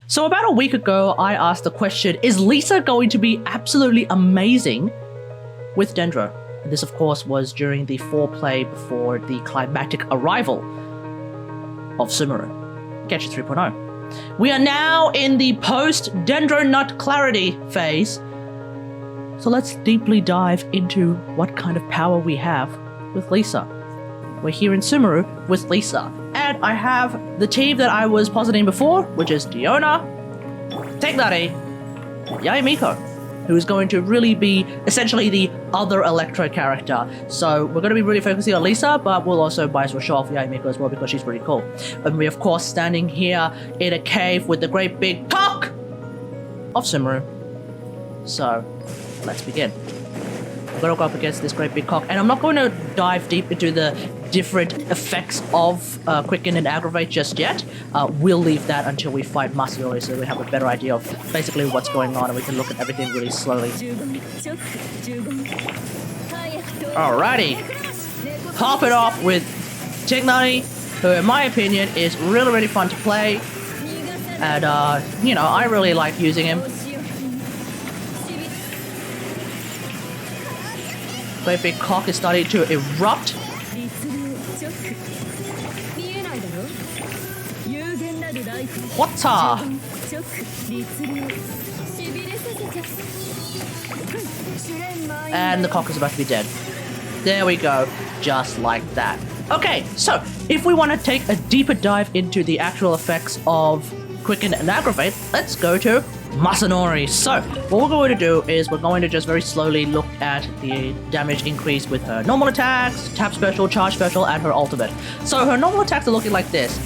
So about a week ago, I asked the question, is Lisa going to be absolutely amazing with Dendro? And this, of course, was during the foreplay before the climactic arrival of Sumeru. Getcha 3.0. We are now in the post-Dendro Nut Clarity phase. So let's deeply dive into what kind of power we have with Lisa. We're here in Sumeru with Lisa. And I have the team that I was positing before, which is Diona, Teknari, Yaemiko, who is going to really be essentially the other Electro character. So we're going to be really focusing on Lisa, but we'll also might as well show off Yaemiko as well because she's pretty cool. And we're of course standing here in a cave with the great big cock of Sumeru. So let's begin. We're going to go up against this great big cock, and I'm not going to dive deep into the different effects of Quicken and Aggravate just yet. We'll leave that until we fight Masanori so we have a better idea of basically what's going on and we can look at everything really slowly. Alrighty. Pop it off with Teknari, who in my opinion is really, really fun to play. And, you know, I really like using him. Great big cock is starting to erupt. What's-a? And the cock is about to be dead. There we go, just like that. Okay, so if we want to take a deeper dive into the actual effects of Quicken and Aggravate, let's go to Masanori. So, what we're going to do is we're going to just very slowly look at the damage increase with her normal attacks, tap special, charge special, and her ultimate. So her normal attacks are looking like this.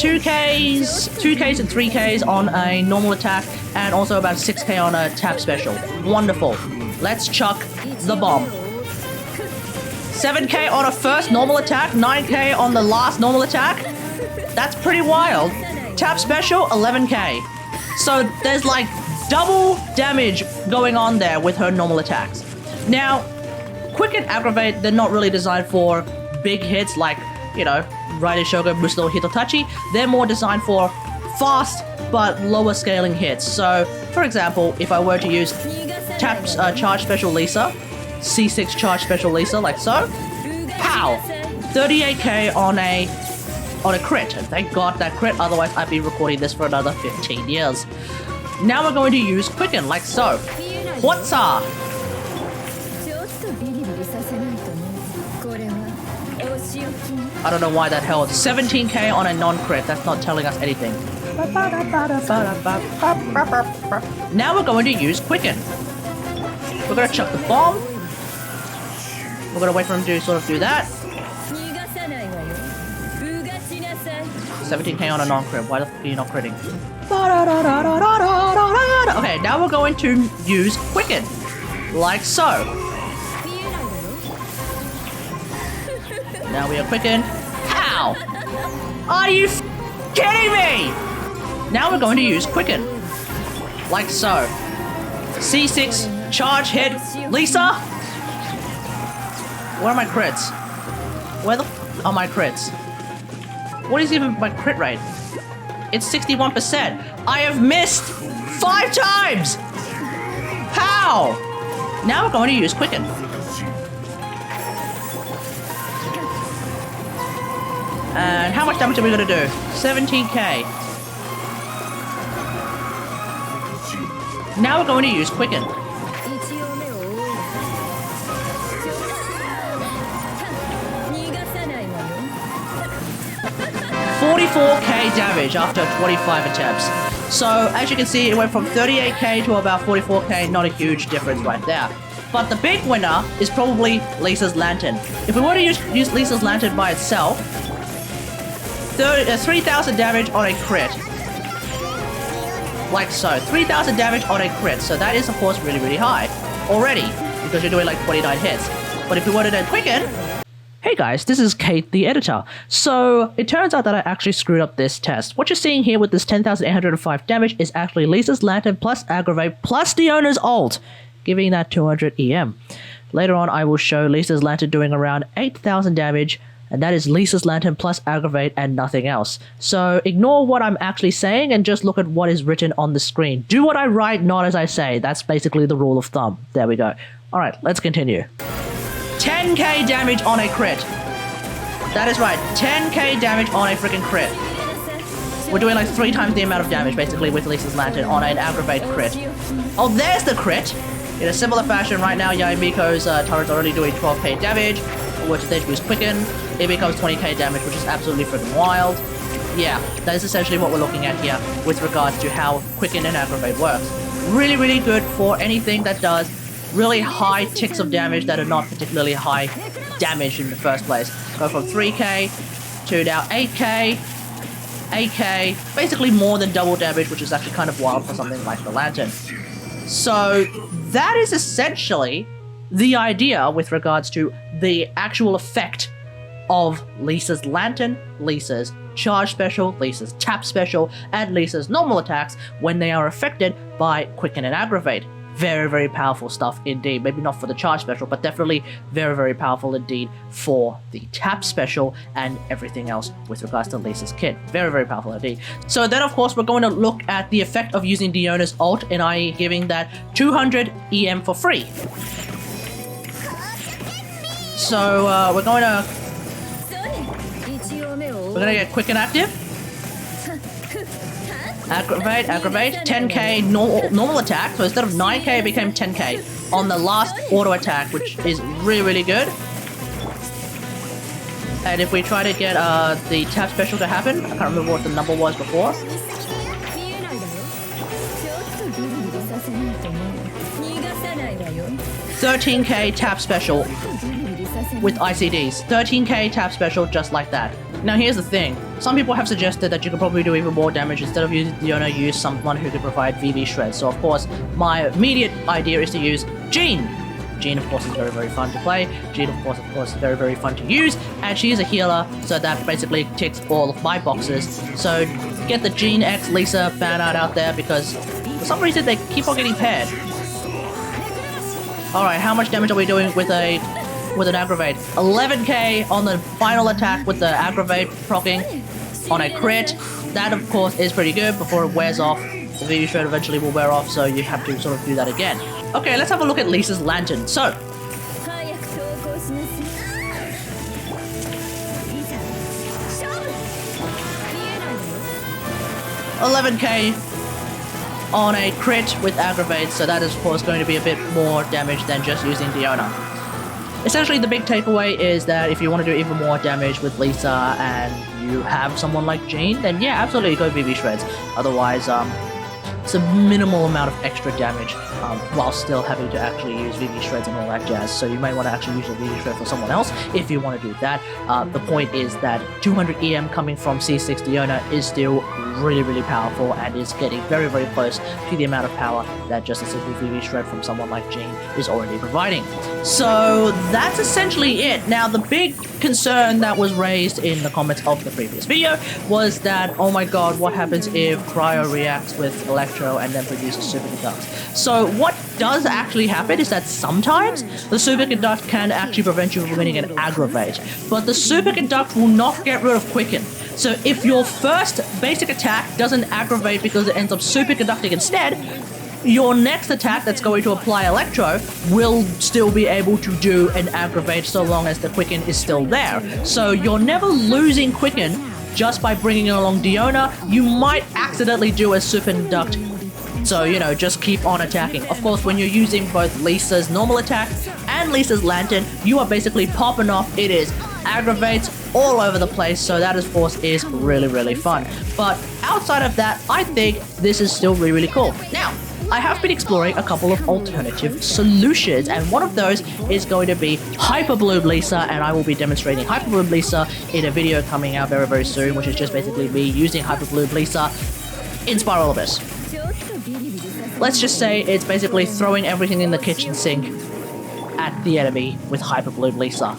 2Ks, 2Ks and 3Ks on a normal attack, and also about 6K on a tap special. Wonderful. Let's chuck the bomb. 7K on a first normal attack, 9K on the last normal attack. That's pretty wild. Tap special, 11K. So there's like double damage going on there with her normal attacks. Now, Quick and Aggravate, they're not really designed for big hits like, you know, Raiden Shogun, Musto, Hitotachi. They're more designed for fast but lower scaling hits. So, for example, if I were to use tap charge special Lisa, C6 charge special Lisa, like so, pow! 38K on a crit, and thank God that crit, otherwise I'd be recording this for another 15 years. Now we're going to use Quicken, like so. What's-a? I don't know why that held. 17K on a non-crit, that's not telling us anything. Now we're going to use Quicken. We're going to chuck the bomb. We're going to wait for him to sort of do that. 17K on a non-crit. Why the fuck are you not critting? Okay, now we're going to use Quicken. Like so. Now we are Quicken. Pow! Are you kidding me? Now we're going to use Quicken. Like so. C6, charge hit, Lisa? Where are my crits? Where the f are my crits? What is even my crit rate? It's 61%. I have missed 5 times! How? Now we're going to use Quicken. And how much damage are we going to do? 17K. Now we're going to use Quicken. 44K damage after 25 attempts. So, as you can see, it went from 38K to about 44K, not a huge difference right there. But the big winner is probably Lisa's Lantern. If we were to use Lisa's Lantern by itself, 3,000 damage on a crit. Like so, 3,000 damage on a crit, so that is of course really, really high already, because you're doing like 29 hits. But if you wanted to Quicken... Hey guys, this is Kate, the editor. So, it turns out that I actually screwed up this test. What you're seeing here with this 10,805 damage is actually Lisa's Lantern plus Aggravate plus Diona's ult, giving that 200 EM. Later on, I will show Lisa's Lantern doing around 8,000 damage, and that is Lisa's Lantern plus Aggravate and nothing else. So ignore what I'm actually saying and just look at what is written on the screen. Do what I write, not as I say. That's basically the rule of thumb. There we go. Alright, let's continue. 10k damage on a crit. That is right, 10k damage on a freaking crit. We're doing like 3 times the amount of damage basically with Lisa's Lantern on an Aggravate crit. Oh, there's the crit! In a similar fashion, right now Yaimiko's turret's already doing 12k damage, which they use Quicken. It becomes 20k damage, which is absolutely freaking wild. Yeah, that is essentially what we're looking at here with regards to how Quicken and Aggravate works. Really, really good for anything that does really high ticks of damage that are not particularly high damage in the first place. Go from 3k to now 8k, 8k, basically more than double damage, which is actually kind of wild for something like the Lantern. So that is essentially the idea with regards to the actual effect of Lisa's Lantern, Lisa's Charge Special, Lisa's Tap Special, and Lisa's normal attacks when they are affected by Quicken and Aggravate. Very, very powerful stuff indeed. Maybe not for the Charge Special, but definitely very, very powerful indeed for the Tap Special and everything else with regards to Lisa's kit. Very, very powerful indeed. So then, of course, we're going to look at the effect of using Diona's ult, and i.e. giving that 200 EM for free. So we're going to get Quick and Active. Aggravate, 10k normal attack, so instead of 9k it became 10k on the last auto attack, which is really, really good. And if we try to get the tap special to happen, I can't remember what the number was before. 13k tap special with ICDs. 13k tap special just like that. Now here's the thing, some people have suggested that you could probably do even more damage. Instead of using Diona, use someone who could provide VV shreds. So of course, my immediate idea is to use Jean. Jean of course is very, very fun to play. Jean of course is very, very fun to use. And she is a healer, so that basically ticks all of my boxes. So get the Jean X Lisa fan art out there because for some reason they keep on getting paired. Alright, how much damage are we doing with an Aggravate? 11k on the final attack with the Aggravate proccing on a crit. That of course is pretty good before it wears off. The VV Shred eventually will wear off, so you have to sort of do that again. Okay, let's have a look at Lisa's Lantern. So 11k on a crit with Aggravate, so that is of course going to be a bit more damage than just using Diona. Essentially, the big takeaway is that if you want to do even more damage with Lisa and you have someone like Jean, then yeah, absolutely go VV Shreds. Otherwise, it's a minimal amount of extra damage while still having to actually use VV Shreds and all that jazz. So you may want to actually use a VV Shred for someone else if you want to do that. The point is that 200 EM coming from C6 Diona is still really, really powerful and is getting very, very close to the amount of power that just a simple VV Shred from someone like Jean is already providing. So that's essentially it. Now, the big concern that was raised in the comments of the previous video was that, oh my god, what happens if Cryo reacts with Electro and then produces Superconduct? So what does actually happen is that sometimes the Superconduct can actually prevent you from winning an Aggravate, but the Superconduct will not get rid of Quicken. So if your first basic attack doesn't aggravate because it ends up superconducting instead, your next attack that's going to apply Electro will still be able to do an aggravate so long as the Quicken is still there. So you're never losing Quicken just by bringing along Diona. You might accidentally do a superconduct. So, you know, just keep on attacking. Of course, when you're using both Lisa's normal attack and Lisa's Lantern, you are basically popping off. It is aggravates all over the place, so that of course is really, really fun. But outside of that, I think this is still really, really cool. Now, I have been exploring a couple of alternative solutions, and one of those is going to be Hyperbloom Lisa, and I will be demonstrating Hyperbloom Lisa in a video coming out very, very soon, which is just basically me using Hyperbloom Lisa in Spiral Abyss. Let's just say it's basically throwing everything in the kitchen sink at the enemy with Hyperbloom Lisa.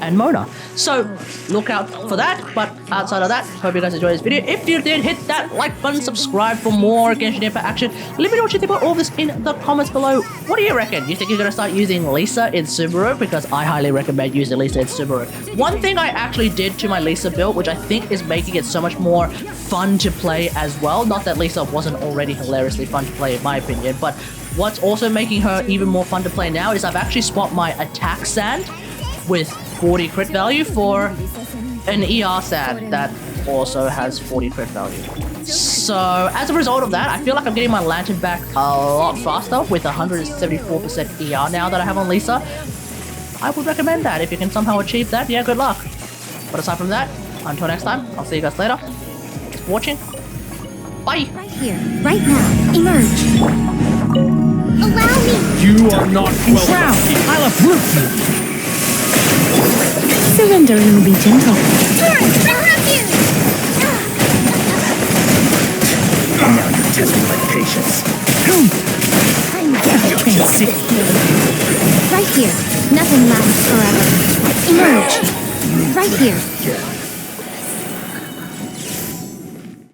and Mona. So look out for that. But outside of that, hope you guys enjoyed this video. If you did, hit that like button, subscribe for more Genshin Impact action. Let me know what you think about all this in the comments below. What do you reckon? You think you're gonna start using Lisa in Subaru? Because I highly recommend using Lisa in Subaru. One thing I actually did to my Lisa build, which I think is making it so much more fun to play as well. Not that Lisa wasn't already hilariously fun to play in my opinion, but what's also making her even more fun to play now is I've actually swapped my attack sand with 40 crit value for an ER sand that also has 40 crit value. So as a result of that, I feel like I'm getting my lantern back a lot faster with 174% ER now that I have on Lisa. I would recommend that. If you can somehow achieve that, yeah, good luck. But aside from that, until next time, I'll see you guys later. Thanks for watching. Bye! Right here, right now, emerge. Allow me! You are not welcome here. I'll uproot you. Surrender and be gentle. I have you! Now you're testing my patience. I can't sit here. Right here, nothing lasts forever. Emerge. Right here.